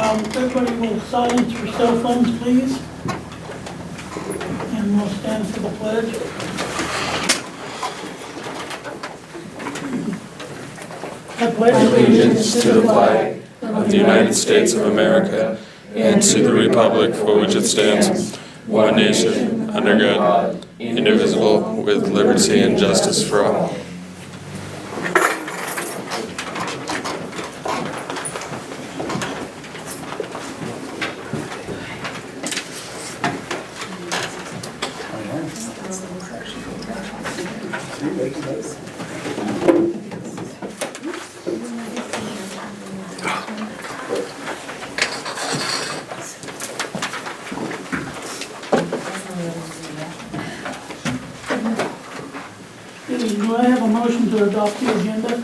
Everybody will silence your cell phones, please. And we'll stand for the pledge. I pledge Allegiance to the flag of the United States of America and to the republic for which it stands, one nation, under God, indivisible, with liberty and justice for all. Do I have a motion to adopt the agenda?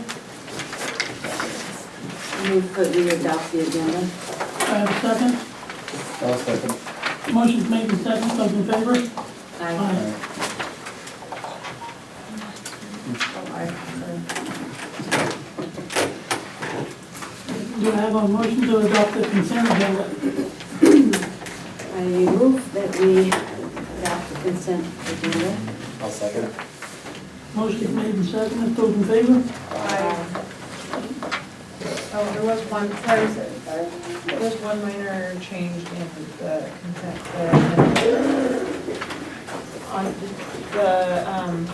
Move that we adopt the agenda. I have a second. I'll second. Motion's made in second, those in favor? Aye. Do I have a motion to adopt the consent agenda? I move that we adopt the consent agenda. I'll second. Motion's made in second, those in favor? Oh, there was one, sorry, there was one minor change in the consent. On the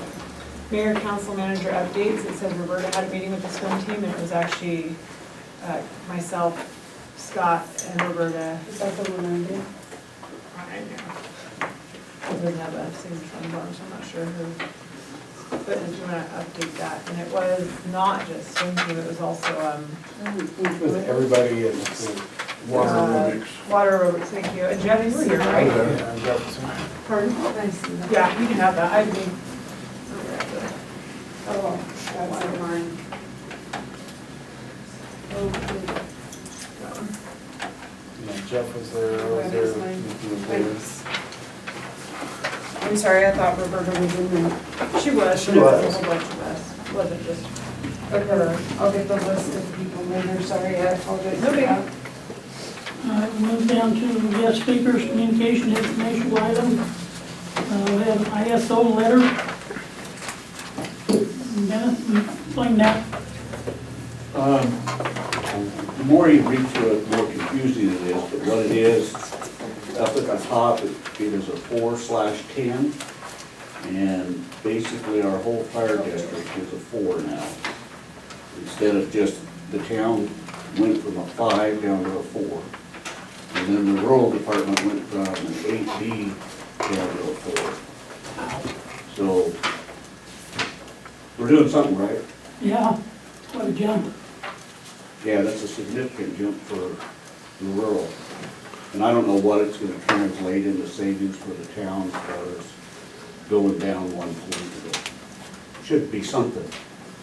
mayor council manager updates, it said Roberta had a meeting with the swim team, and it was actually myself, Scott, and Roberta. Is that the one I did? I know. It doesn't have a signature on the bottom, so I'm not sure who. But if you want to update that, and it was not just swim team, it was also With everybody in the water aerobics. water aerobics, thank you. And Jeff is here, right? Pardon? I see that. Yeah, you can have that. I mean. Oh, that's mine. Okay. Yeah, Jeff was there, I was there. Thanks. I'm sorry, I thought Roberta was in there. She was, She but it was was. a whole bunch of us. It wasn't just Okay, her. I'll get the list of people later, sorry, I apologize. No big- All right, we move down to guest speakers, communication information item. We have an ISO letter. Dennis, explain that. The more you read through it, the more confusing it is, but what it is, up at the top, it is a 4/10, and basically our whole fire district is a 4 now. Instead of just, the town went from a 5 down to a 4. And then the rural department went from an 8B down to a 4. So, we're doing something right. Yeah, what a jump. Yeah, that's a significant jump for the rural. And I don't know what it's gonna translate into savings for the town as far as going down 1 point. But should be something.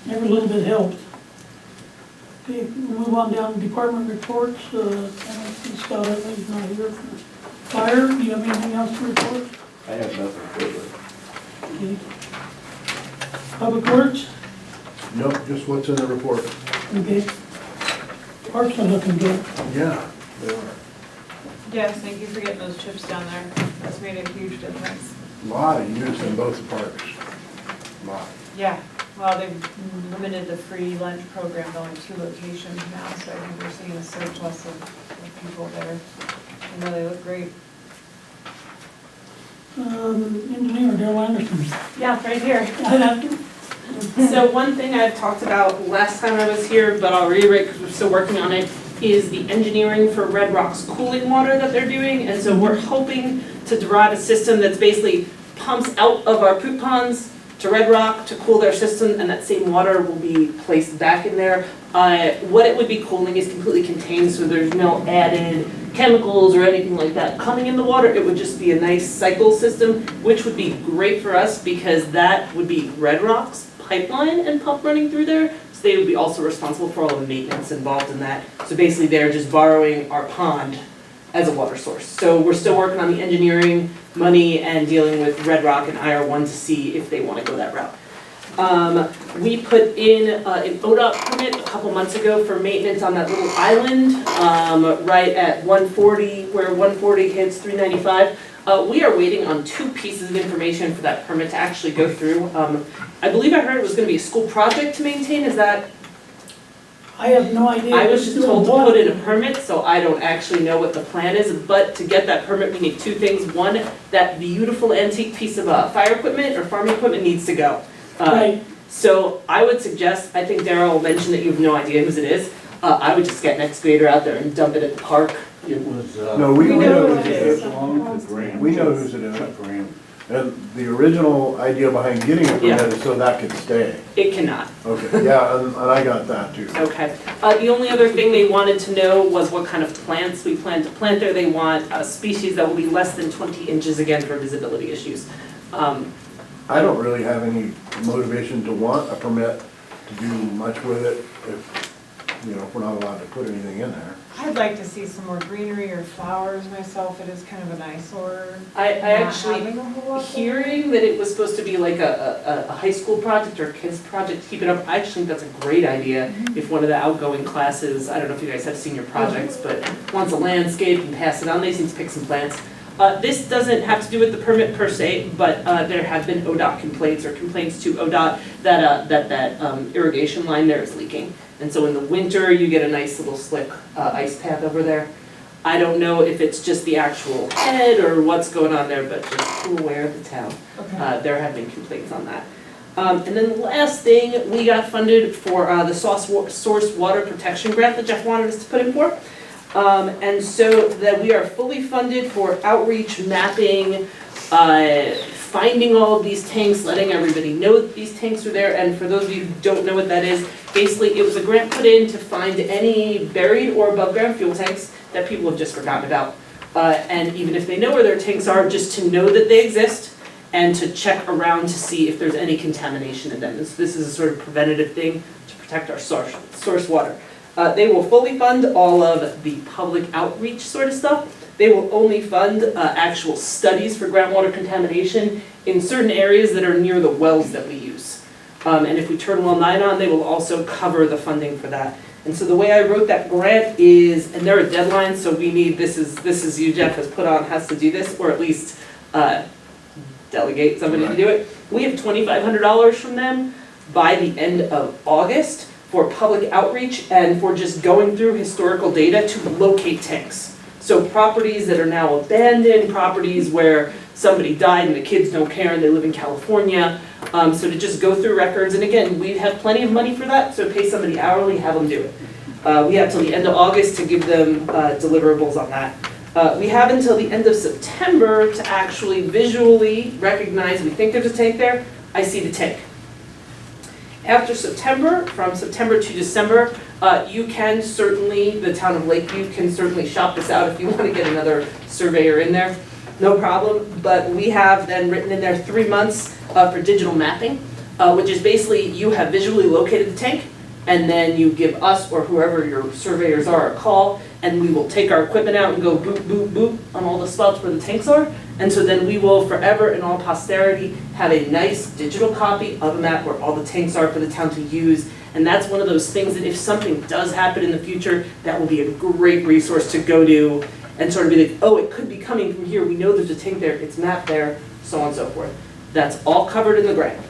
Every little bit helps. Okay, we'll move on down to department reports. I don't see Scott Edley's not here. Fire, do you have anything else to report? I have nothing further. Okay. Public Works? Nope, just what's in the report. Okay. Parks are looking good. Yeah, they are. Yes, thank you for getting those chips down there. That's made a huge difference. A lot of use in both parks. Lot. Yeah, well, they've limited the free lunch program to only 2 locations now, so I think we're seeing a surplus of people there. I know they look great. Engineer Darrell Anderson. Yeah, right here. I have to. So one thing I've talked about last time I was here, but I'll reiterate because we're still working on it, is the engineering for Red Rock's cooling water that they're doing. And so we're hoping to derive a system that's basically pumps out of our poop ponds to Red Rock to cool their system, and that same water will be placed back in there. What it would be cooling is completely contained, so there's no added chemicals or anything like that coming in the water. It would just be a nice cycle system, which would be great for us because that would be Red Rock's pipeline and pump running through there. So they would be also responsible for all the maintenance involved in that. So basically they're just borrowing our pond as a water source. So we're still working on the engineering money and dealing with Red Rock and IR1 to see if they want to go that route. We put in an ODOT permit a couple months ago for maintenance on that little island, right at 140, where 140 hits 395. We are waiting on 2 pieces of information for that permit to actually go through. I believe I heard it was gonna be a school project to maintain, is that? I have no idea. I was just Doing told to what? put in a permit, so I don't actually know what the plan is, but to get that permit, we need 2 things. One, that beautiful antique piece of fire equipment or farm equipment needs to go. Right, So I would suggest, I think Darryl mentioned that you have no idea whose it is. I would just get an excavator out there and dump it at the park. It was, No, we We know know whose what it it is. is. belonged to Graham. We know whose it is. Chuck Graham. And the original idea behind getting a Yeah. permit is so that could stay. It cannot. Okay, yeah, and I got that too. Okay. The only other thing they wanted to know was what kind of plants we plan to plant there. They want a species that will be less than 20 inches, again, for visibility issues. I don't really have any motivation to want a permit to do much with it if, if we're not allowed to put anything in there. I'd like to see some more greenery or flowers myself, it is kind of an eyesore. I not actually, having a whole lot there. hearing that it was supposed to be like a high school project or a kids project to keep it up, I actually think that's a great idea. If one of the outgoing classes, I don't know if you guys have senior projects, but wants a landscape and pass it on, they seem to pick some plants. This doesn't have to do with the permit per se, but there have been ODOT complaints or complaints to ODOT that irrigation line there is leaking. And so in the winter, you get a nice little slick ice path over there. I don't know if it's just the actual head or what's going on there, but just to aware of the town. Okay. There have been complaints on that. And then the last thing, we got funded for the source water protection grant that Jeff wanted us to put in for. And so that we are fully funded for outreach, mapping, finding all of these tanks, letting everybody know that these tanks are there. And for those of you who don't know what that is, basically it was a grant put in to find any buried or above ground fuel tanks that people have just forgotten about. And even if they know where their tanks are, just to know that they exist and to check around to see if there's any contamination in them. This is a sort of preventative thing to protect our source water. They will fully fund all of the public outreach sort of stuff. They will only fund actual studies for groundwater contamination in certain areas that are near the wells that we use. And if we turn well 9 on, they will also cover the funding for that. And so the way I wrote that grant is, and there are deadlines, so we need, this is you, Jeff, has to do this, or at least delegate somebody to do it. We have $2,500 from them by the end of August for public outreach and for just going through historical data to locate tanks. So properties that are now abandoned, properties where somebody died and the kids don't care and they live in California. So to just go through records, and again, we have plenty of money for that, so pay somebody hourly, have them do it. We have till the end of August to give them deliverables on that. We have until the end of September to actually visually recognize, we think there's a tank there, I see the tank. After September, from September to December, you can certainly, the town of Lakeview can certainly shop this out if you want to get another surveyor in there, no problem. But we have then written in there 3 months for digital mapping, which is basically you have visually located the tank, and then you give us or whoever your surveyors are a call, and we will take our equipment out and go boop, boop, boop on all the spots where the tanks are. And so then we will forever in all posterity have a nice digital copy of a map where all the tanks are for the town to use. And that's one of those things that if something does happen in the future, that will be a great resource to go to and sort of be like, oh, it could be coming from here. We know there's a tank there, it's mapped there, so on and so forth. That's all covered in the grant.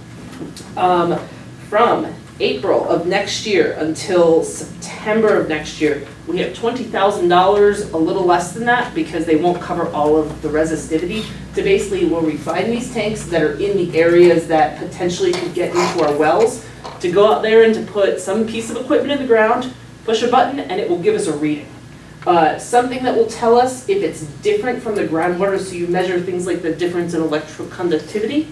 From April of next year until September of next year, we have $20,000, a little less than that, because they won't cover all of the resistivity, to basically where we find these tanks that are in the areas that potentially could get into our wells, to go out there and to put some piece of equipment in the ground, push a button, and it will give us a reading. Something that will tell us if it's different from the groundwater, so you measure things like the difference in electrical conductivity,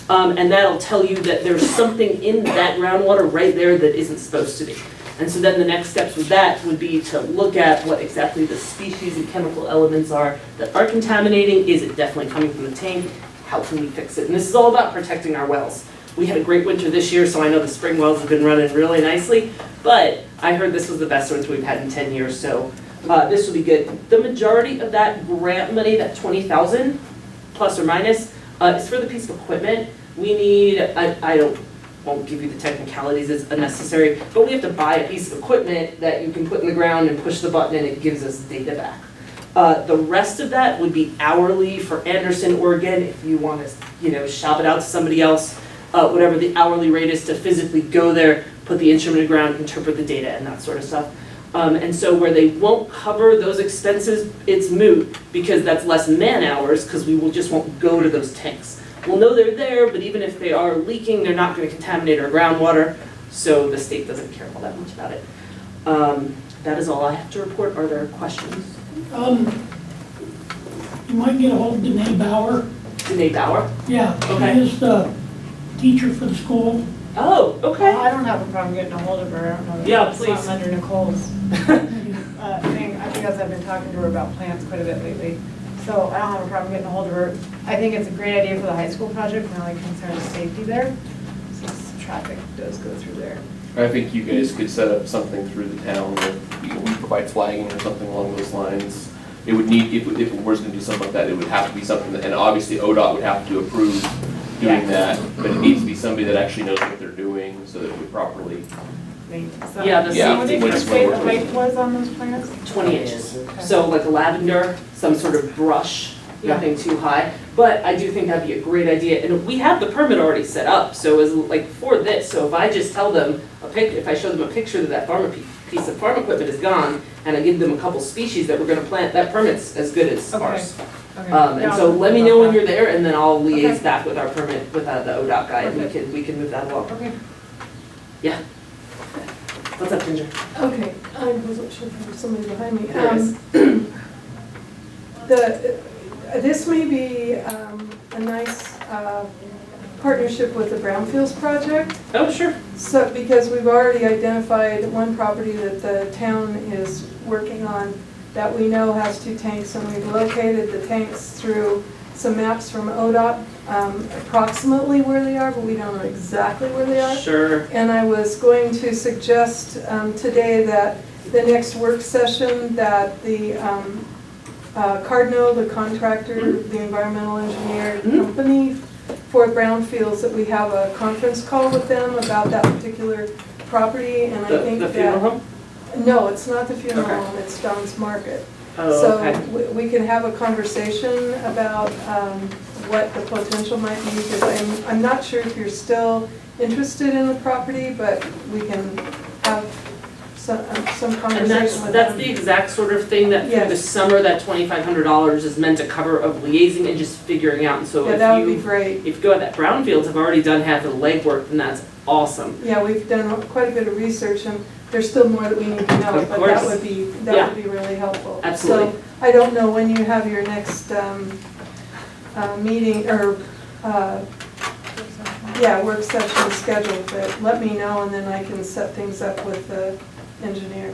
and that'll tell you that there's something in that groundwater right there that isn't supposed to be. And so then the next steps with that would be to look at what exactly the species and chemical elements are that are contaminating. Is it definitely coming from the tank? How can we fix it? And this is all about protecting our wells. We had a great winter this year, so I know the spring wells have been running really nicely, but I heard this was the best winter we've had in 10 years, so this will be good. The majority of that grant money, that $20,000 plus or minus, is for the piece of equipment. We need, won't give you the technicalities as unnecessary, but we have to buy a piece of equipment that you can put in the ground and push the button and it gives us data back. The rest of that would be hourly for Anderson, Oregon, if you want to, shop it out to somebody else, whatever the hourly rate is to physically go there, put the instrument in the ground, interpret the data and that sort of stuff. And so where they won't cover those expenses, it's moot, because that's less man hours, because just won't go to those tanks. We'll know they're there, but even if they are leaking, they're not going to contaminate our groundwater, so the state doesn't care all that much about it. That is all I have to report. Are there questions? You might get a hold of Danae Bauer. Danae Bauer? Yeah, Okay. she is the teacher for the school. Oh, okay. I don't have a problem getting a hold of her, I don't know. Yeah, It's please. something under Nicole's thing, because I've been talking to her about plants quite a bit lately. So I don't have a problem getting a hold of her. I think it's a great idea for the high school project, my only concern is safety there, since traffic does go through there. I think you guys could set up something through the town that we provide flagging or something along those lines. It would need, if it was gonna do something like that, it would have to be something that, and obviously ODOT would have to approve doing that, but it needs to be somebody that actually knows what they're doing so that we properly. So- Yeah, the Yeah, What did you when- say the when- height was on those plants? 20 inches. So like a lavender, some sort of brush, nothing too high. But I do think that'd be a great idea, and we have the permit already set up, so as like for this, so if I just tell them if I show them a picture that piece of farm equipment is gone, and I give them a couple species that we're gonna plant, that permit's as good as Okay. ours. Okay. And Yeah, so I'll let me think know when about you're there, and then I'll liaise Okay. back with our permit, with the ODOT guy, and Perfect. we can move that along. that. Okay. Yeah. What's up, Ginger? Okay, I wasn't sure if there was somebody behind me. There is. This may be a nice partnership with the Brownfields project. Oh, sure. So, because we've already identified one property that the town is working on that we know has 2 tanks, and we've located the tanks through some maps from ODOT, approximately where they are, but we don't know exactly where they are. Sure. And I was going to suggest today that the next work session, that the Cardinal, the contractor, the environmental engineer company for Brownfields, that we have a conference call with them about that particular property, and I think The that. funeral home? No, it's not the funeral Okay. home, it's Don's Market. Oh, okay. So we can have a conversation about what the potential might be, because I'm not sure if you're still interested in the property, but we can have some And conversation with that's them. the exact sort of thing that through the Yes. summer, that $2,500 is meant to cover of liaising and just figuring out. And so Yeah, that would be if great. you go at that Brownfields have already done half of the legwork, then that's awesome. Yeah, we've done quite a bit of research, and there's still more that we need to know, Of but course. that would be really helpful. Absolutely. So I don't know when you have your next meeting, or, work session scheduled, but let me know, and then I can set things up with the engineer.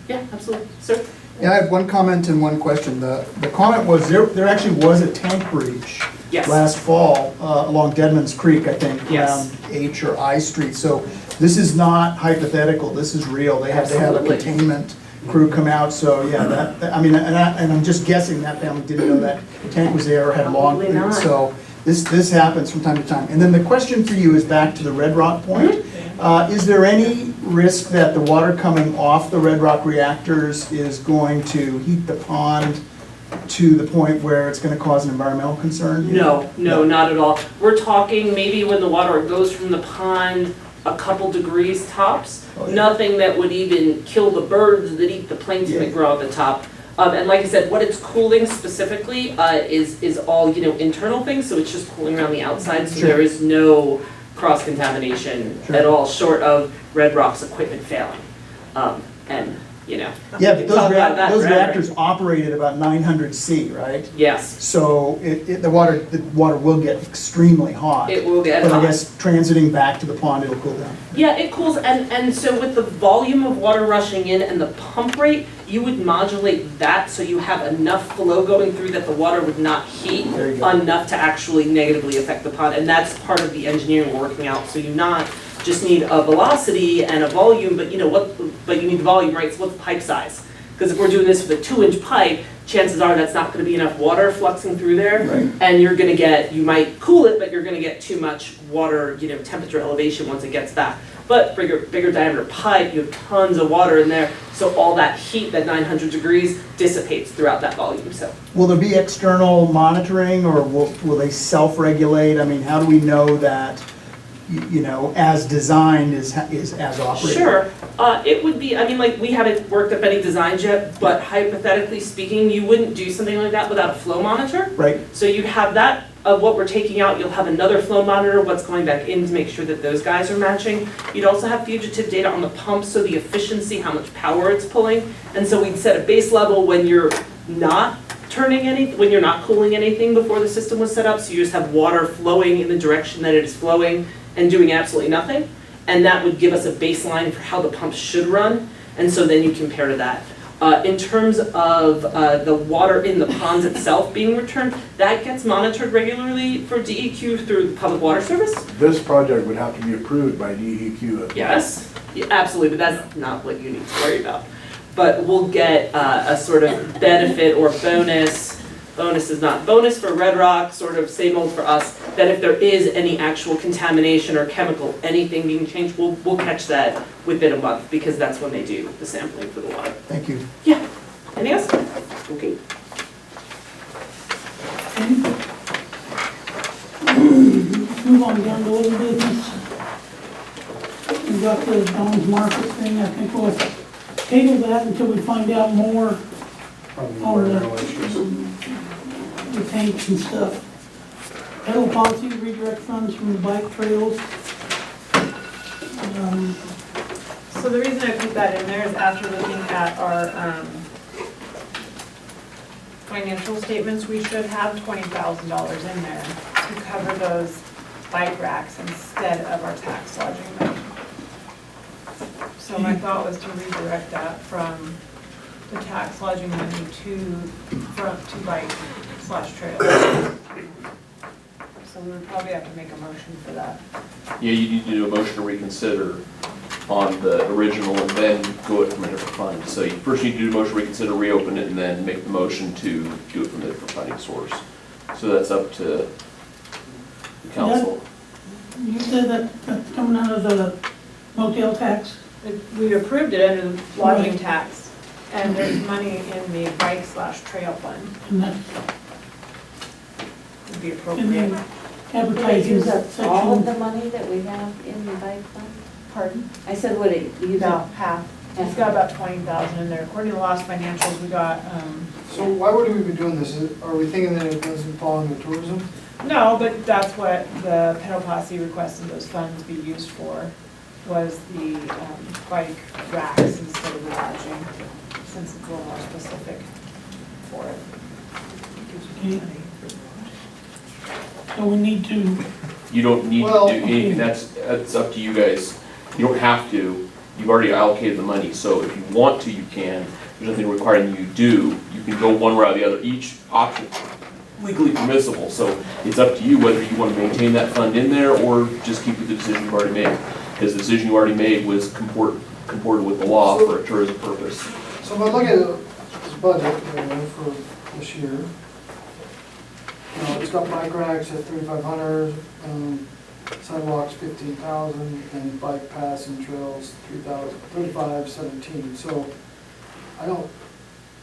Yeah, absolutely. Sir? Yeah, I have one comment and one question. The comment was, there actually was a tank breach Yes. last fall along Deadman's Creek, I think, Yes. around H or I Street. So this is not hypothetical, this is real. They have a Absolutely. containment crew come out, so yeah, I mean, and I'm just guessing that family didn't know that tank was there or had long. Probably not. So this happens from time to time. And then the question for you is back to the Red Rock point. Is there any risk that the water coming off the Red Rock reactors is going to heat the pond to the point where it's going to cause an environmental concern? No, not at all. We're talking maybe when the water goes from the pond a couple degrees tops. Oh, yeah. Nothing that would even kill the birds that eat the plankton Yeah. that grow at the top. And like I said, what it's cooling specifically is all, internal things, so it's just cooling around the outside, so Sure. there is no cross-contamination Sure. at all, short of Red Rock's equipment failing. Yeah, we but can talk about that those forever. reactors operate at about 900 C, right? Yes, So the water will get extremely hot. it will get But hot. I guess transiting back to the pond, it'll cool down. Yeah, it cools, and so with the volume of water rushing in and the pump rate, you would modulate that so you have enough flow going through that the water would not heat There you go. enough to actually negatively affect the pond, and that's part of the engineering we're working out, so you not just need a velocity and a volume, but you need the volume, right, so what's the pipe size? Because if we're doing this with a 2-inch pipe, chances are that's not gonna be enough water fluxing through there. Right. And you're gonna get, you might cool it, but you're gonna get too much water, temperature elevation once it gets back. But bigger diameter pipe, you have tons of water in there, so all that heat, that 900 degrees, dissipates throughout that volume, so. Will there be external monitoring, or will they self-regulate? I mean, how do we know that, as designed is as operated? Sure, it would be, we haven't worked up any designs yet, but hypothetically speaking, you wouldn't do something like that without a flow monitor. Right, So you'd have that of what we're taking out, you'll have another flow monitor, what's going back in to make sure that those guys are matching. You'd also have fugitive data on the pump, so the efficiency, how much power it's pulling. And so we'd set a base level when you're not when you're not cooling anything before the system was set up, so you just have water flowing in the direction that it is flowing and doing absolutely nothing. And that would give us a baseline for how the pump should run, and so then you compare to that. In terms of the water in the ponds itself being returned, that gets monitored regularly for DEQ through the Public Water Service. This project would have to be approved by DEQ. Yes, yeah, absolutely, but that's not what you need to worry about. But we'll get a sort of benefit or bonus is not bonus for Red Rock, sort of same old for us, that if there is any actual contamination or chemical, anything being changed, we'll catch that within a month, because that's when they do the sampling for the water. thank you. Yeah, anything else? Okay. Move on down to old business. We got the Don's Market thing, I think we'll table that until we find out more on the tanks and stuff. Pedal policy, redirect funds from the bike trails. So the reason I put that in there is after looking at our financial statements, we should have $20,000 in there to cover those bike racks instead of our tax lodging money. So my thought was to redirect that from the tax lodging money to bike/trail. So we would probably have to make a motion for that. Yeah, you need to do a motion to reconsider on the original and then go it from a different fund. So you first need to do a motion to reconsider, reopen it, and then make the motion to do it from a different funding source. So that's up to the council. You said that that's coming out of the motel tax? We approved it under the lodging tax, and there's money in the bike/trail fund, And that, would be and appropriate. then advertising Use up all of section. the money that we have in the bike fund? Pardon? I said, would it use No, up? half. It's got about 20,000 in there. According to the last financials, we got, So why would we be doing this? Are we thinking that it doesn't fall under tourism? no, but that's what the pedal posse requested those funds be used for, was the bike racks instead of the lodging, since it's a little more specific for it. Okay. So we need to, You don't need to Well, do anything, that's up to you guys. You don't have to, you've already allocated the money, so if you want to, you can. There's nothing requiring you do, you can go one way or the other, each option legally permissible, so it's up to you whether you want to maintain that fund in there or just keep with the decision you've already made. Because the decision you already made was comported with the law for a tourism purpose. So if I look at this budget for this year, it's got bike racks at 3,500, sidewalks 15,000, and bike paths and trails 3,517. So I don't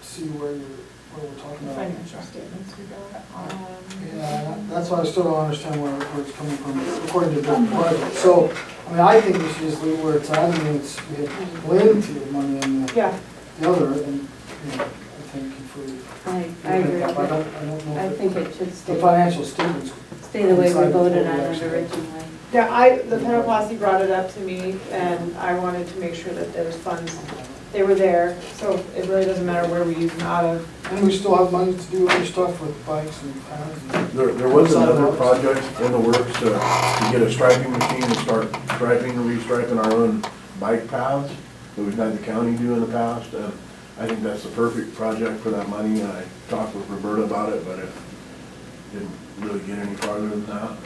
see where we're talking about. Financial statements we got. Yeah, that's why I still don't understand where it's coming from, according to the budget. So, I think we should just leave where it's at, we have plenty of money in Yeah, the other, and, I think if we. I agree I with don't, it. I don't know. I if think it should The stay, financial statements. stay the way we Inside voted before on we it actually- originally. yeah, the pedal posse brought it up to me, and I wanted to make sure that those funds, they were there, so it really doesn't matter where we use them out of. And we still have money to do other stuff with bikes and paths. There was another project in the works to get a striping machine and start striping and restriping our own bike paths that we've had the county do in the past. And I think that's the perfect project for that money, and I talked with Roberta about it, but it didn't really get any farther than that.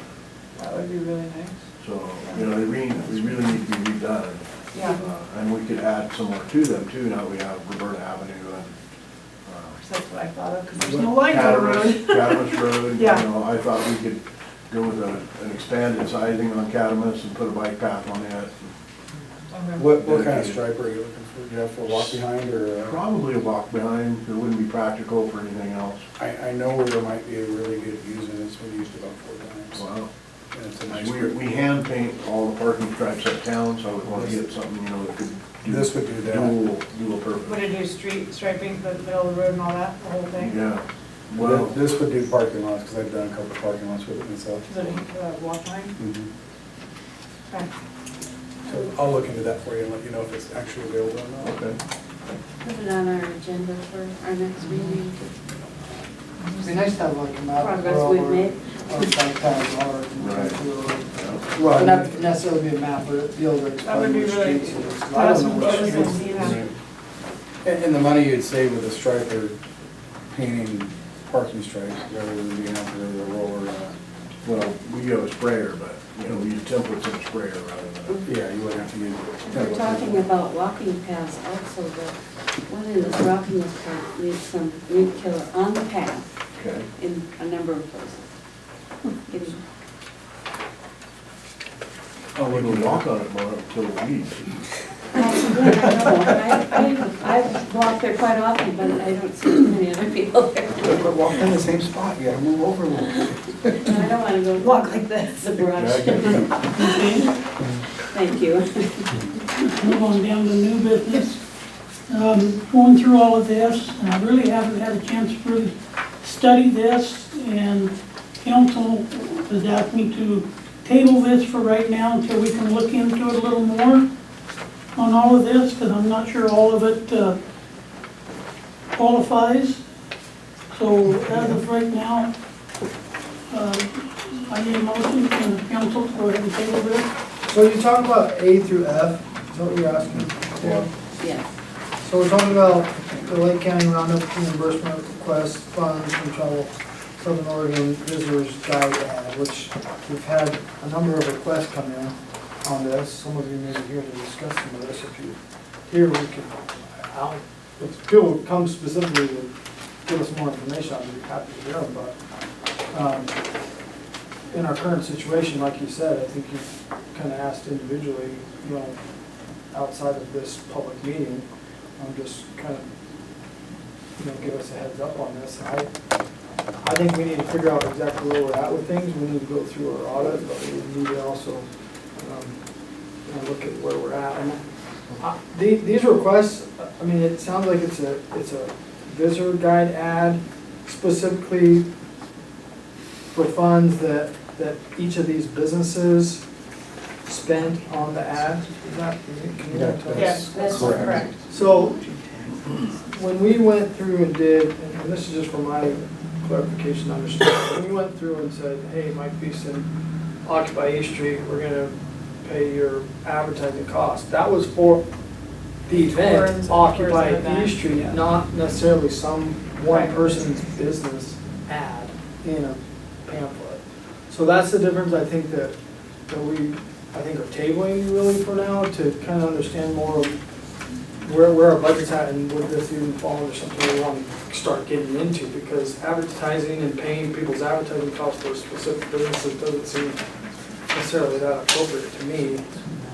That would be really nice. So, they really need to be redone. Yeah. And we could add some more to them too, now we have Roberta Avenue and, That's what I thought of, because there's no lights on the road. Catamus Road, you Yeah. know, I thought we could go with an expanded siding on Catamus and put a bike path on it. Okay. What kind of stripe are you looking for, Jeff, a walk behind or? Probably a walk behind, it wouldn't be practical for anything else. I know where there might be a really good use in it, it's been used about 4 times. Wow. And it's a nice. We hand paint all the parking stripes uptown, so I would want to get something, you know, that could do. This would do that. Dual Would purpose. it do street striping, the middle of the road and all that, the whole thing? Yeah, well, This would do parking lots, because I've done a couple parking lots with it myself. Is it a walk line? Mhm. Okay. So I'll look into that for you and let you know if it's actually available or not. okay. Put it on our agenda for our next meeting. It'd be nice to have like a map. of Progress where all we've our- made. our bike paths are. Right. Well, not necessarily be a map, but be able to That would explain be which really streets it is. I don't awesome. know which That was streets. nice, yeah. And the money you'd save with a striper painting parking stripes rather than being out there with a roller. Well, we go a sprayer, but, you know, we use templates in a sprayer rather than. Yeah, you wouldn't have to use. We're talking about walking paths also, but one of the rocking path needs some weed killer on the path Okay. in a number of places. Getting- Oh, we can walk on it more until the weeds. I've walked there quite often, but I don't see too many other people there. But walk in the same spot, you gotta move over a little bit. And I don't want to go walk like this, the brush. Okay, Thank you. move on down to new business. Going through all of this, and I really haven't had a chance to really study this, and council has asked me to table this for right now until we can look into it a little more on all of this, because I'm not sure all of it qualifies. So as of right now, I need a motion from the council to go ahead and table this. So you talk about A through F, is that what you're asking for? Yes. So we're talking about the Lake County Roundup reimbursement request funds from travel Southern Oregon Visitors Guide ad, which we've had a number of requests come in on this. Some of you may be here to discuss some of this. If you here, we can, if people would come specifically to give us more information, I'd be happy to hear them, but in our current situation, like you said, I think you've kind of asked individually, you know, outside of this public meeting, just kind of, you know, give us a heads up on this. I think we need to figure out exactly where we're at with things. We need to go through our audit, but we need to also, you know, look at where we're at. And these requests, I mean, it sounds like it's a visitor guide ad specifically for funds that each of these businesses spent on the ad. Is that, can you tell us? Yes, that's correct. So, when we went through and did, and this is just for my clarification to understand, when we went through and said, hey, Mike Beeson, Occupy East Street, we're gonna pay your advertising costs, that was for the event, Towards Occupy an event, East Street, yeah. not necessarily some one Right. person's business ad in a pamphlet. So that's the difference, I think, that we, I think, are tabling really for now, to kind of understand more of where our budget's at and would this even fall under something we want to start getting into, because advertising and paying people's advertising costs for specific businesses doesn't seem necessarily that appropriate to me.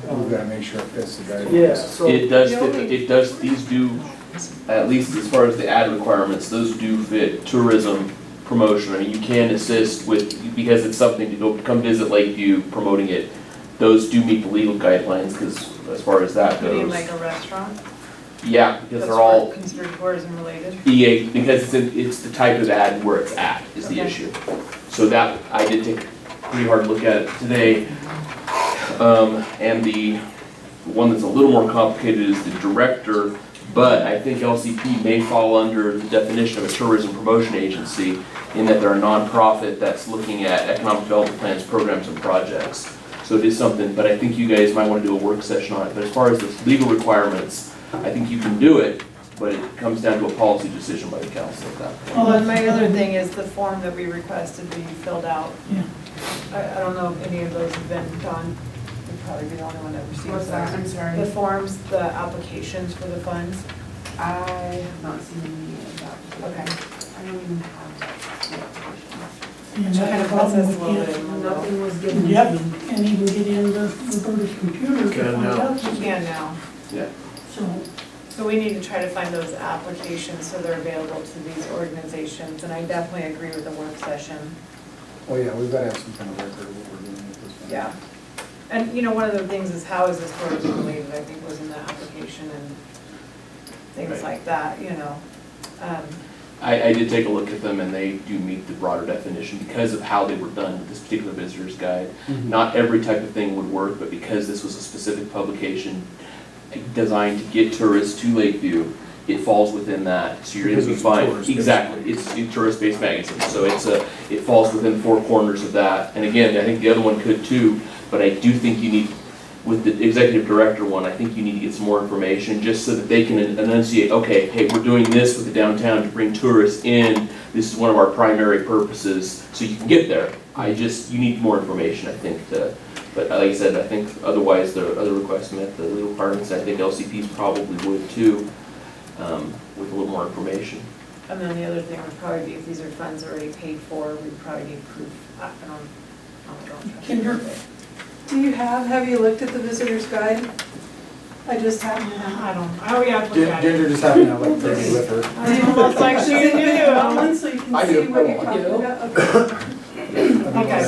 We've got to make sure it fits the guidelines. Yeah, so. It does, these do, at least as far as the ad requirements, those do fit tourism promotion. I mean, you can assist with, because it's something to go, come visit Lakeview, promoting it. Those do meet the legal guidelines, because as far as that You mean goes. like a restaurant? Yeah, because That's they're all considered tourism related? EA, because it's the type of ad where it's at is the Okay. issue. So that, I did take a pretty hard look at it today. And the one that's a little more complicated is the director, but I think LCP may fall under the definition of a tourism promotion agency in that they're a nonprofit that's looking at economic development plans, programs, and projects. So it is something, but I think you guys might want to do a work session on it. But as far as the legal requirements, I think you can do it, but it comes down to a policy decision by the council at that point. Well, and my other thing is the form that we requested be filled out. Yeah. I don't know if any of those have been done. You'd probably be the only one that receives What's that? I'm sorry. The forms, the applications for the funds. I have not seen any of that. Okay. even have the application. And Which that's kind the of puts problem, us a we little bit can't, in limbo. Nothing was given. yep, can't even get into Roberta's computer to Can find now. out. You can now. Yeah. So we need to try to find those applications so they're available to these organizations, and I definitely agree with the work session. Oh, yeah, we've got to have some kind of record of what we're doing with this one. Yeah. And, you know, one of the things is how is this tourism related, I think was in the application and things Right. like that, you know. I did take a look at them and they do meet the broader definition because of how they were done with this particular visitor's guide. Not every type of thing would work, but because this was a specific publication designed to get tourists to Lakeview, it falls within that. So you're going to be Because it's fine. tourist-based. Exactly, it's a tourist-based magazine, so it falls within 4 corners of that. And again, I think the other one could too, but I do think you need, with the executive director one, I think you need to get some more information just so that they can enunciate, okay, hey, we're doing this with the downtown to bring tourists in. This is one of our primary purposes, so you can get there. You need more information, I think, but like I said, I think otherwise the other requests met the legal requirements. I think LCPs probably would too, with a little more information. And then the other thing would probably be if these are funds already paid for, we'd probably need proof. I don't Kinder. Have you looked at the visitor's guide? I just happened to have. I don't, oh yeah, I've looked at it. Ginger just happened to have like 30 with her. I'm almost like she Is it knew. Roman, so you can I see do. what you're I talking do. about? Okay.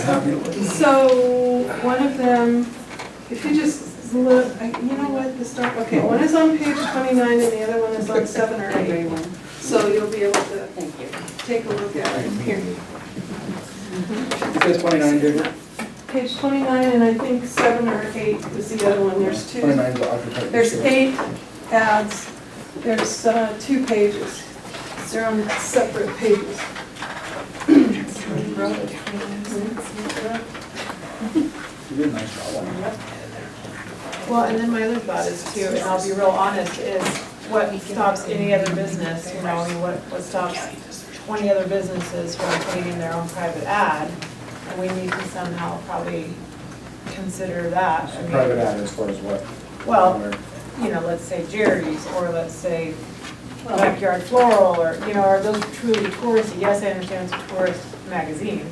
So, one of them, if you just look, you know what, okay, one is on page 29 and the other one is on 7 or 8. So you'll be able to Thank you. take a look at it here. It says 29, Ginger? Page 29 and I think 7 or 8 is the other one, there's 2. 29 is the architect. There's 8 ads, there's 2 pages. They're on separate pages. You did a nice job on it. Well, and then my other thought is too, and I'll be real honest, is what stops any other business, you know, I mean, what stops 20 other businesses from putting in their own private ad? And we need to somehow probably consider that. I mean, Private ad as far as what? Well, Where? you know, let's say Jerry's, or let's say Backyard Floral, or, you know, are those truly touristy? Yes, I understand it's a tourist magazine,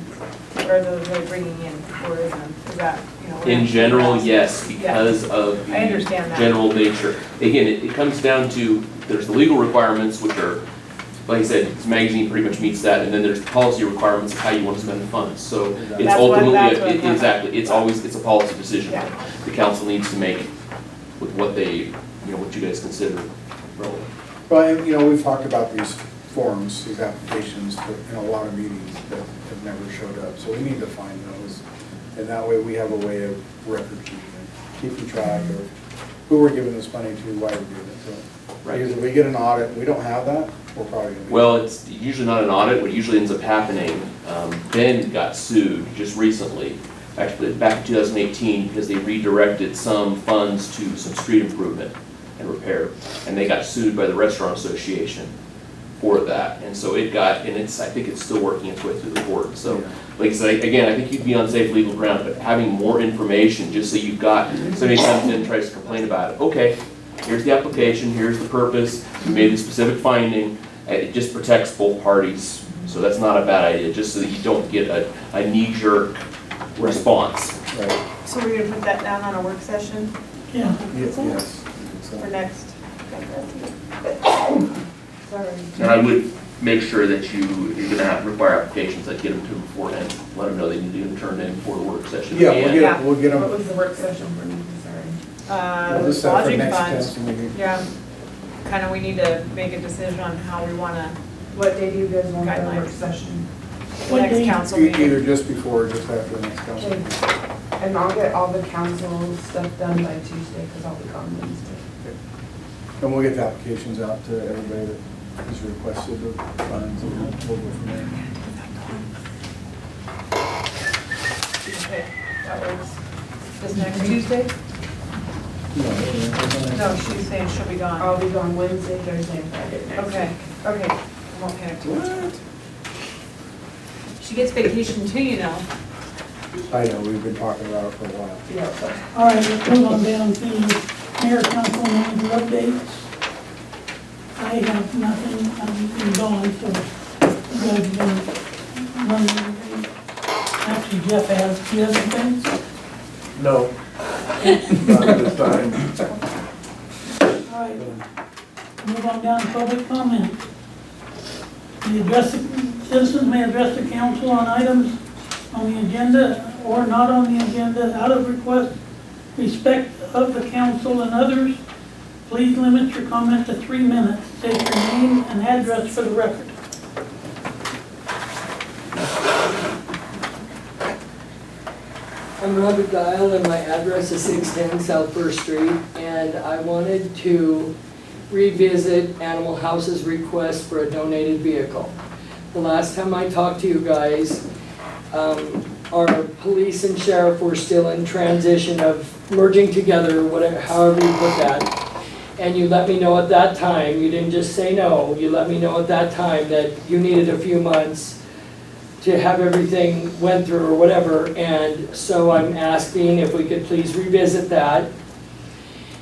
but are those really bringing in tourism? Is that, you know? In general, yes, because of I understand the that. general nature. Again, it comes down to, there's the legal requirements, which are, like I said, this magazine pretty much meets that, and then there's the policy requirements of how you want to spend the funds. So it's That's what- ultimately, that's what- exactly, it's a policy decision Yeah. that the council needs to make with what they, you know, what you guys consider relevant. Well, and, you know, we've talked about these forms, these applications, but in a lot of meetings that have never showed up. So we need to find those. And that way we have a way of record keeping track of who we're giving this money to, why we're giving it to them. Right. Because if we get an audit, and we don't have that, we're probably gonna be. Well, it's usually not an audit. What usually ends up happening, Ben got sued just recently, actually back in 2018, because they redirected some funds to some street improvement and repair, and they got sued by the Restaurant Association for that. And so it got, and I think it's still working its way through the court. So, like I said, again, I think you'd be on safe legal ground, but having more information, just so you've got, somebody comes in and tries to complain about it, okay, here's the application, here's the purpose, we made the specific finding, it just protects both parties. So that's not a bad idea, just so that you don't get a knee-jerk response. Right, So we're gonna put that down on a work session Yeah, yes. for next? Sorry. And I would make sure that you're gonna have to require applications, that get them to them beforehand, let them know they need to get them turned in for the work session. Yeah, And- we'll get What them. was the work session for, sorry? We'll just set it for Lodging next fund, council meeting. yeah. Kind of, we need to make a decision on how we wanna, What day do you guys want the work Guidelines. session? the What next day? council meeting. Either just before or just after the next council. Okay. meeting. And I'll get all the council stuff done by Tuesday, because I'll be gone Wednesday. And we'll get the applications out to everybody that has requested the funds, and we'll go from there. Okay, that works. This next Tuesday? No, she's saying she'll be gone. I'll be gone Wednesday, Thursday, and Friday next Okay, okay, I won't panic too much. She gets vacation too, you know. I know, we've been talking about it for a while. week. Yeah, so. all right, let's move on down to mayor, council, manager updates. I have nothing, I'm gone, so guys are gonna run everything. Actually, Jeff has, do you have anything? No, not at this time. All right, move on down to public comment. Citizens may address the council on items on the agenda or not on the agenda out of respect of the council and others. Please limit your comment to 3 minutes. State your name and address for the record. I'm Robert Dial and my address is 610 South First Street, and I wanted to revisit Animal House's request for a donated vehicle. The last time I talked to you guys, our police and sheriff were still in transition of merging together, whatever, however you put that. And you let me know at that time, you didn't just say no, you let me know at that time that you needed a few months to have everything went through or whatever, and so I'm asking if we could please revisit that.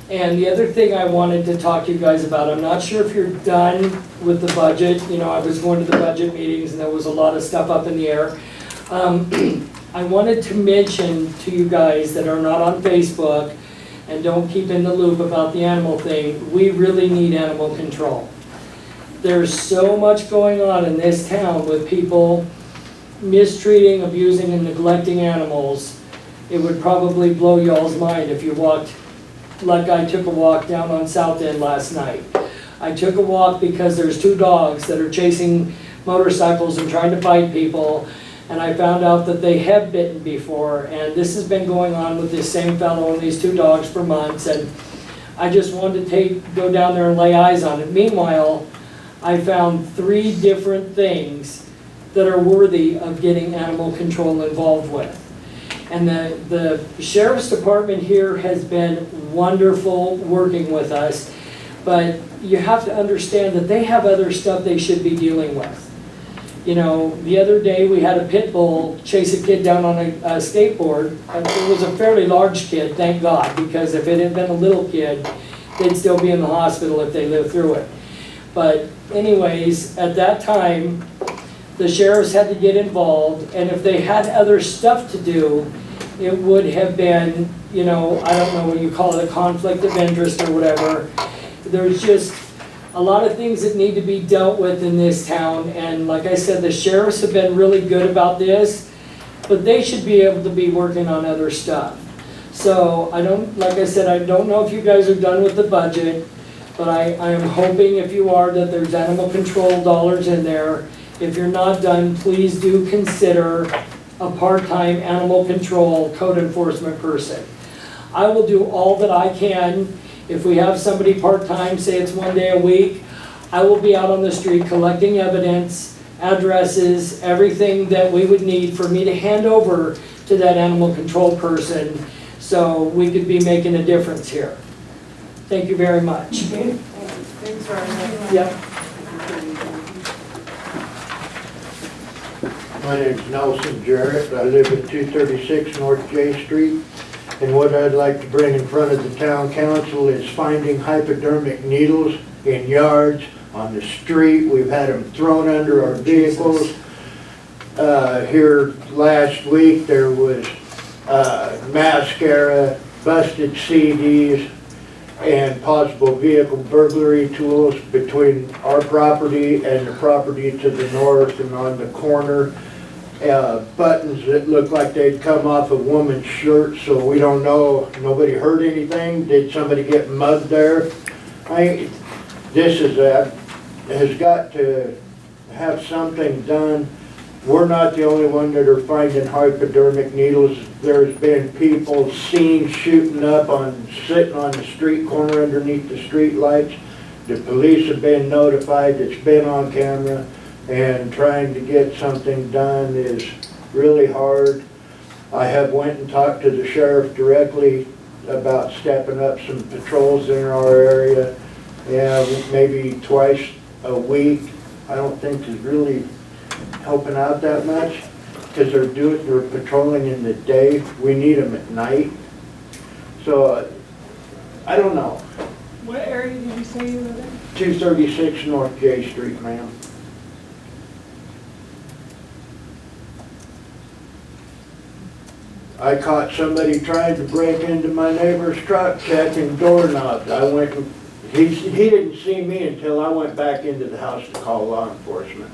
And the other thing I wanted to talk to you guys about, I'm not sure if you're done with the budget. You know, I was going to the budget meetings and there was a lot of stuff up in the air. I wanted to mention to you guys that are not on Facebook and don't keep in the loop about the animal thing, we really need animal control. There's so much going on in this town with people mistreating, abusing, and neglecting animals. It would probably blow y'all's mind if you walked, like I took a walk down on South End last night. I took a walk because there's 2 dogs that are chasing motorcycles and trying to bite people, and I found out that they have bitten before, and this has been going on with this same fellow and these 2 dogs for months, and I just wanted to go down there and lay eyes on it. Meanwhile, I found 3 different things that are worthy of getting animal control involved with. And the sheriff's department here has been wonderful working with us, but you have to understand that they have other stuff they should be dealing with. You know, the other day we had a pit bull chase a kid down on a skateboard. It was a fairly large kid, thank God, because if it had been a little kid, they'd still be in the hospital if they lived through it. But anyways, at that time, the sheriffs had to get involved, and if they had other stuff to do, it would have been, you know, I don't know what you call it, a conflict of interest or whatever. There's just a lot of things that need to be dealt with in this town, and like I said, the sheriffs have been really good about this, but they should be able to be working on other stuff. So I don't, like I said, I don't know if you guys are done with the budget, but I am hoping if you are that there's animal control dollars in there. If you're not done, please do consider a part-time animal control code enforcement person. I will do all that I can. If we have somebody part-time, say it's 1 day a week, I will be out on the street collecting evidence, addresses, everything that we would need for me to hand over to that animal control person so we could be making a difference here. Thank you very much. Okay. Thanks, Ryan. Yep. My name's Nelson Jarrett. I live at 236 North J Street. And what I'd like to bring in front of the town council is finding hypodermic needles in yards, on the street. We've had them thrown under our vehicles. Here last week there was mascara, busted CDs, and possible vehicle burglary tools between our property and the property to the north and on the corner. Buttons that look like they'd come off a woman's shirt, so we don't know, nobody heard anything. Did somebody get mugged there? This has got to have something done. We're not the only one that are finding hypodermic needles. There's been people seen shooting up sitting on the street corner underneath the street lights. The police have been notified, it's been on camera, and trying to get something done is really hard. I have went and talked to the sheriff directly about stepping up some patrols in our area. Yeah, maybe twice a week. I don't think is really helping out that much because they're patrolling in the day. We need them at night. So I don't know. What area did you say you live in? 236 North J Street, ma'am. I caught somebody trying to break into my neighbor's truck checking doorknobs. I went, he didn't see me until I went back into the house to call law enforcement.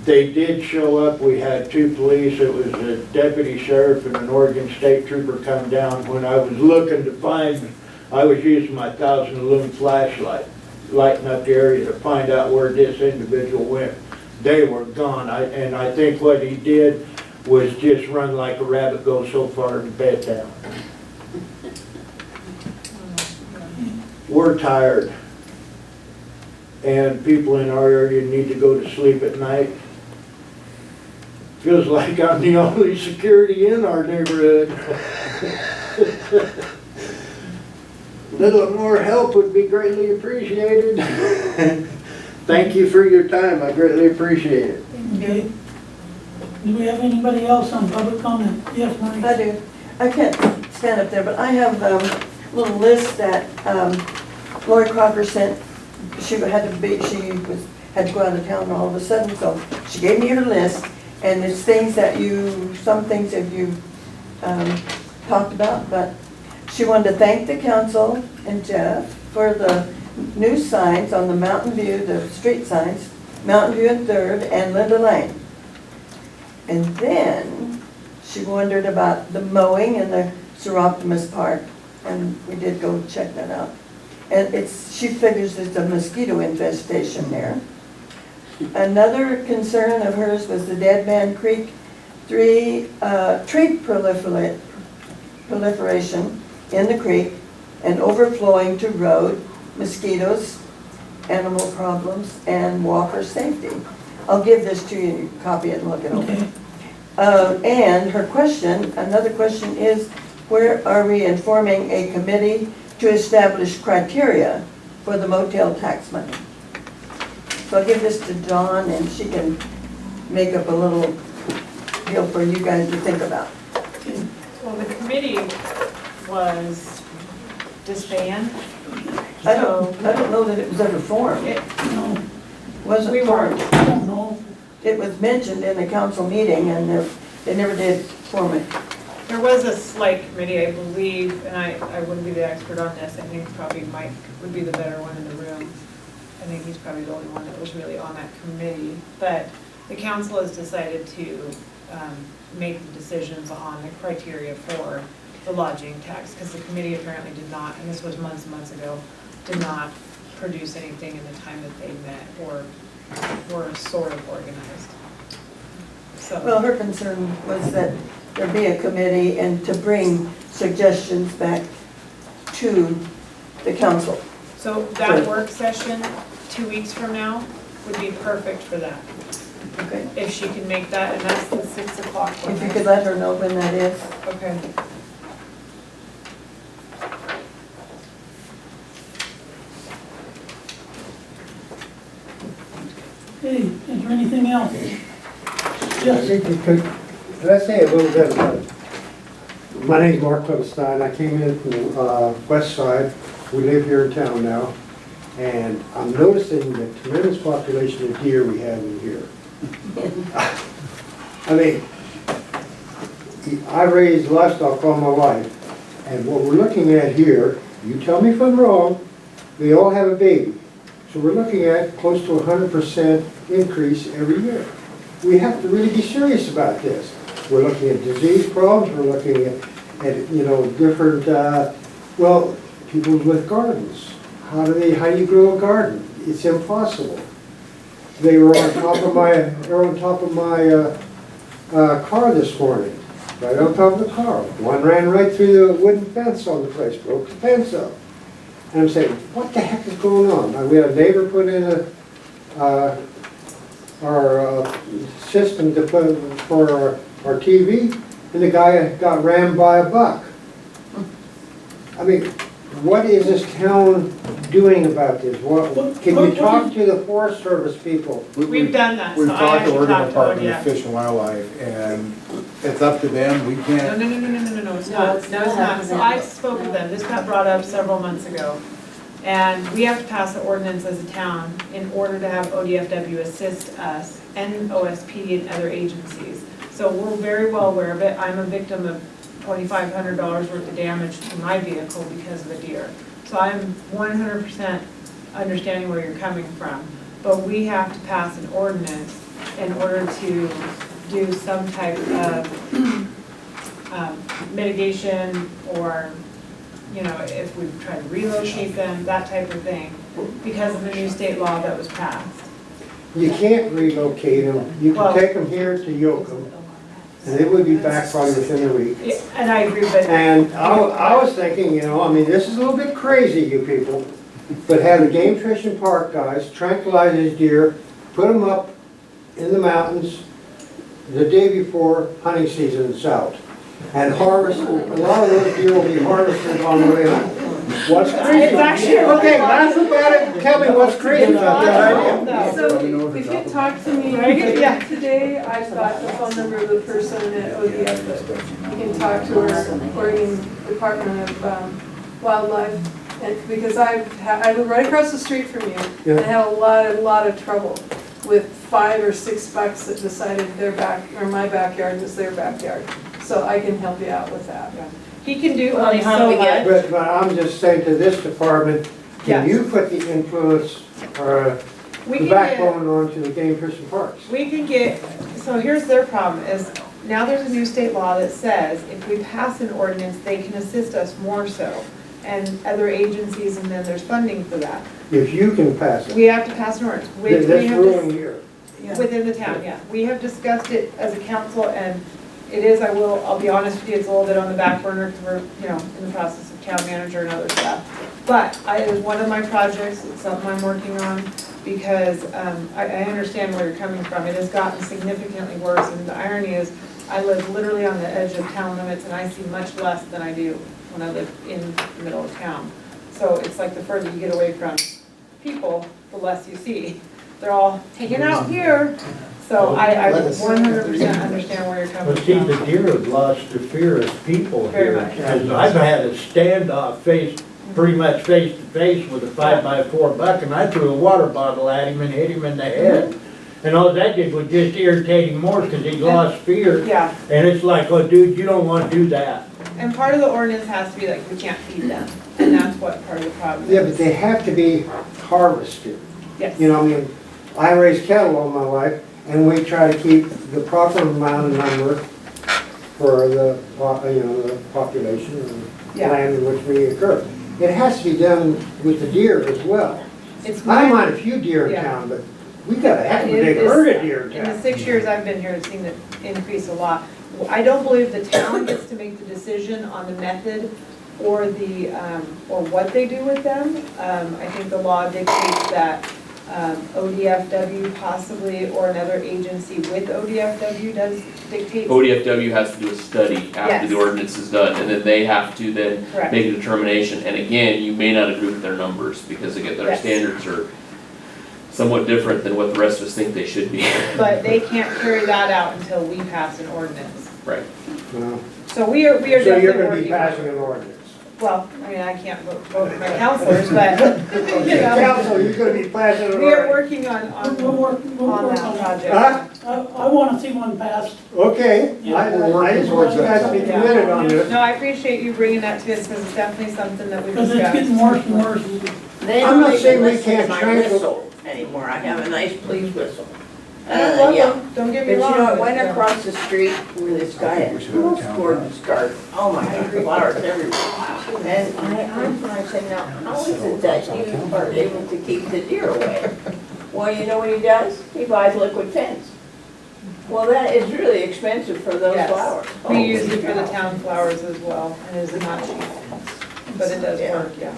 They did show up. We had 2 police. It was a deputy sheriff and an Oregon State trooper come down. When I was looking to find, I was using my 1,000 lumen flashlight, lighting up the area to find out where this individual went. They were gone. And I think what he did was just run like a rabbit, go so far and bed down. We're tired. And people in our area need to go to sleep at night. Feels like I'm the only security in our neighborhood. Little more help would be greatly appreciated. Thank you for your time. I greatly appreciate it. Okay. Do we have anybody else on public comment? Yes, Marie? I do. I can't stand up there, but I have a little list that Lori Crocker sent. She had to go out of town all of a sudden, so she gave me her list, and it's things that some things that you talked about, but she wanted to thank the council and Jeff for the new signs on the Mountain View, the street signs, Mountain View and 3rd and Linda Lane. And then she wondered about the mowing in the Seroptimus Park, and we did go check that out. And she figures it's a mosquito infestation there. Another concern of hers was the Dead Man Creek tree proliferation in the creek and overflowing to road, mosquitoes, animal problems, and walker safety. I'll give this to you, you can copy it and look it over. And her question, another question is, where are we informing a committee to establish criteria for the motel tax money? So I'll give this to Dawn and she can make up a little deal for you guys to think about. Well, the committee was disbanded. I don't know that it was ever formed. No. Wasn't We formed. weren't. I don't know. It was mentioned in the council meeting and they never did form it. There was a slight committee, I believe, and I wouldn't be the expert on this. I think probably Mike would be the better one in the room. I think he's probably the only one that was really on that committee. But the council has decided to make the decisions on the criteria for the lodging tax, because the committee apparently did not, and this was months and months ago, did not produce anything in the time that they met or were sort of organized. So. Well, her concern was that there be a committee and to bring suggestions back to the council. So that work session, 2 weeks from now, would be perfect for that. Okay. If she can make that, and that's the 6 o'clock one. If you could let her know when that is. Okay. Okay, is there anything else? I Yes. think you could I say a little bit about it? My name's Mark Clemenstein. I came in from the west side. We live here in town now. And I'm noticing the tremendous population of deer we have in here. I mean, I raised livestock all my life. And what we're looking at here, you tell me if I'm wrong, they all have a baby. So we're looking at close to 100% increase every year. We have to really be serious about this. We're looking at disease problems, we're looking at different, people with gardens. How do you grow a garden? It's impossible. They were on top of my car this morning, right on top of the car. One ran right through the wooden fence on the place, broke the fence up. And I'm saying, what the heck is going on? We had a neighbor put in our system to put for our TV, and the guy got rammed by a buck. I mean, what is this town doing about this? Can you talk to the Forest Service people? We've done that, We've so I talked to actually Oregon talked to Department them, of Fish and Wildlife, and it's up to them. We can't. No, it's not. No, it's not. So I spoke with them. This got brought up several months ago. And we have to pass an ordinance as a town in order to have ODFW assist us and OSP and other agencies. So we're very well aware of it. I'm a victim of $2,500 worth of damage to my vehicle because of a deer. So I'm 100% understanding where you're coming from, but we have to pass an ordinance in order to do some type of mitigation, or, you know, if we try to relocate them, that type of thing, because of the new state law that was passed. You can't relocate them, you Well- can take them here to Yoakum, and they would be back probably within a week. Yeah, and I agree, but. And I was thinking, you know, I mean, this is a little bit crazy, you people, but have the game fish and park guys tranquilize these deer, put them up in the mountains the day before hunting season is out, and harvest, a lot of those deer will be harvested on the way home. What's crazy? It's actually- Okay, laugh about it, tell me what's crazy about that idea. So if you talk to me Yeah. today, I've got the phone number of the person at ODF that you can talk to, her, Oregon Department of Wildlife. And because I live right across the street from you, and I had a lot of trouble with 5 or 6 bucks that decided my backyard was their backyard. So I can help you out with that. He can do Well, only how so do we get- much. But I'm just saying to this department, can Yes. you put the influence or We the can get, backbone onto the game fish and parks? we can get, so here's their problem, is now there's a new state law that says if we pass an ordinance, they can assist us more so. And other agencies, and then there's funding for that. If you can pass it, We have to pass an ordinance. We that's have to- ruling here. Within the town, yeah. We have discussed it as a council, and it is, I'll be honest with you, it's a little bit on the back burner because we're, you know, in the process of town manager and other stuff. But it is one of my projects, it's something I'm working on, because I understand where you're coming from. It has gotten significantly worse, and the irony is, I live literally on the edge of town limits, and I see much less than I do when I live in the middle of town. So it's like the further you get away from people, the less you see. They're all hanging out here. So I 100% understand where you're coming But see, from. the deer have lost their fear of people Very here. much. Because I've had a standoff pretty much face to face with a 5x4 buck, and I threw a water bottle at him and hit him in the head. And all that did was just irritate him more because he lost fear. Yeah, And it's like, oh dude, you don't want to do that. and part of the ordinance has to be like, we can't feed them, and that's what part of the problem is. Yeah, but they have to be harvested. Yes. You know, I mean, I raised cattle all my life, and we try to keep the proper amount of number for the, you know, the population and Yeah. land in which we occur. It has to be done with the deer as well. It's I don't my, mind a few deer in Yeah. town, but we got a heck of a It big is- herd of deer in in the town. 6 years I've been here, I've seen it increase a lot. I don't believe the town gets to make the decision on the method or the, or what they do with them. I think the law dictates that ODFW possibly, or another agency with ODFW does dictate. ODFW has to do a study after Yes. the ordinance is done, and then they have to then Correct. make a determination. And again, you may not agree with their numbers, because again, their Yes. standards are somewhat different than what the rest of us think they should be. But they can't carry that out until we pass an ordinance. Right. Well, So we are So definitely you're gonna be working on passing it. an ordinance. Well, I mean, I can't vote for my counselors, but, you know, Council, you're gonna be passing an we are ordinance. working on We'll work on that that. project. Huh? I want to see one passed. Okay, Yeah, I we're I just want you guys to be committed on this. No, I appreciate you bringing that to us, because it's definitely something that we Because it's getting discussed. worse and worse. They I'm don't not even saying we listen to can't my tranquil- whistle anymore. I have a nice police whistle. I love Yeah. them, don't get But me you wrong. know, I but, went yeah. across the street where this guy had two gorgeous gardens. Oh my God, flowers everywhere. And I said, now, how is it that you are able to keep the deer away? Well, you know what he does? He buys liquid fence. Well, that is really expensive for those Yes. flowers. We use it for the town flowers as well, and it is not cheap, but it does work, yeah.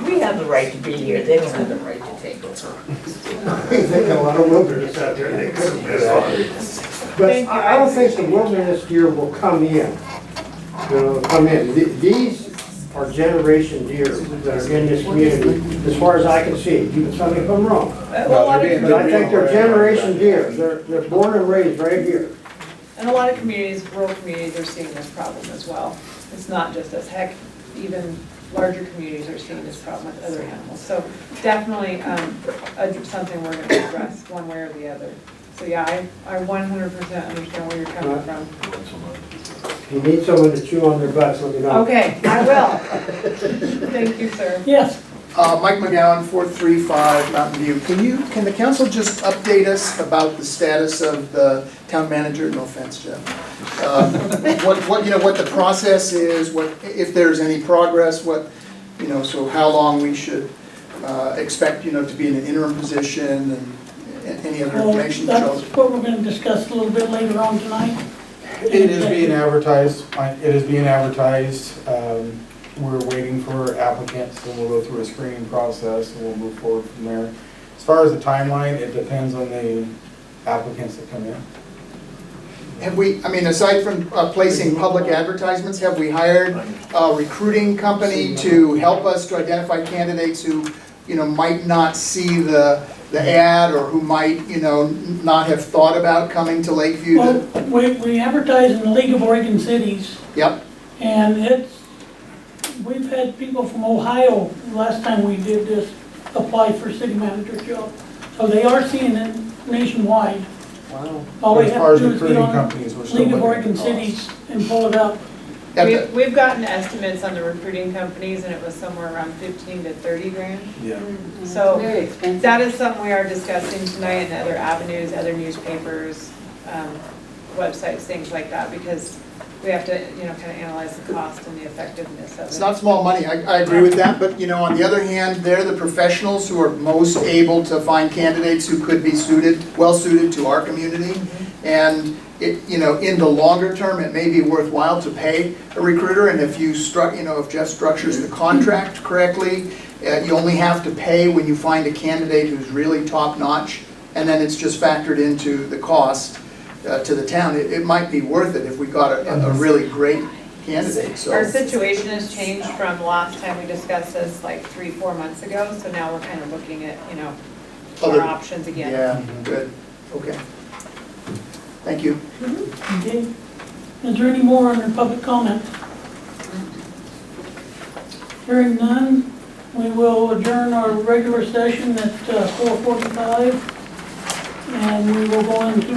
We have the right to be here. They don't have the right to take over. They got a lot of wilderness out there, they couldn't do that. But Thank you. I don't think the wilderness deer will come in. You know, come in. These are generation deer that are in this community, as far as I can see. You can tell me if I'm wrong. Well, a lot of- But I think they're generation deer. They're born and raised right here. And a lot of communities, rural communities, are seeing this problem as well. It's not just us, heck, even larger communities are seeing this problem with other animals. So definitely something we're going to address one way or the other. So yeah, I 100% understand where you're coming from. If you need someone to chew on their butts, let me know. Okay, I will. Thank you, sir. Yes, Mike McGowan, 435 Mountain View. Can the council just update us about the status of the town manager? No offense, Jeff. What the process is, if there's any progress, so how long we should expect, to be in an interim position and any other well, information. that's what we're going to discuss a little bit later on tonight. It is being advertised, we're waiting for applicants, and we'll go through a screening process, and we'll move forward from there. As far as the timeline, it depends on the applicants that come in. Have we, aside from placing public advertisements, have we hired a recruiting company to help us to identify candidates who, might not see the ad, or who might, not have thought about coming to Lakeview? Well, we advertise in the League of Oregon Cities, Yep. and we've had people from Ohio, last time we did this, apply for city manager job. So they are seeing it nationwide. Wow. All we As far have as to do is get recruiting on companies, we're still League of looking at Oregon costs. Cities and pull it up. We've gotten estimates on the recruiting companies, and it was somewhere around 15 to 30 grand. Yeah. So Very expensive. that is something we are discussing tonight, and other avenues, other newspapers, websites, things like that, because we have to, kind of analyze the cost and the effectiveness of it. It's not small money, I agree with that, but on the other hand, they're the professionals who are most able to find candidates who could be well suited to our community. And in the longer term, it may be worthwhile to pay a recruiter, and if if Jeff structures the contract correctly, you only have to pay when you find a candidate who's really top-notch, and then it's just factored into the cost to the town. It might be worth it if we got a really great candidate, so. Our situation has changed from last time we discussed this, like 3-4 months ago, so now we're kind of looking at, our options again. Yeah, good, okay. Thank you. Okay. Is there any more under public comment? Hearing none, we will adjourn our regular session at 4:45, and we will go into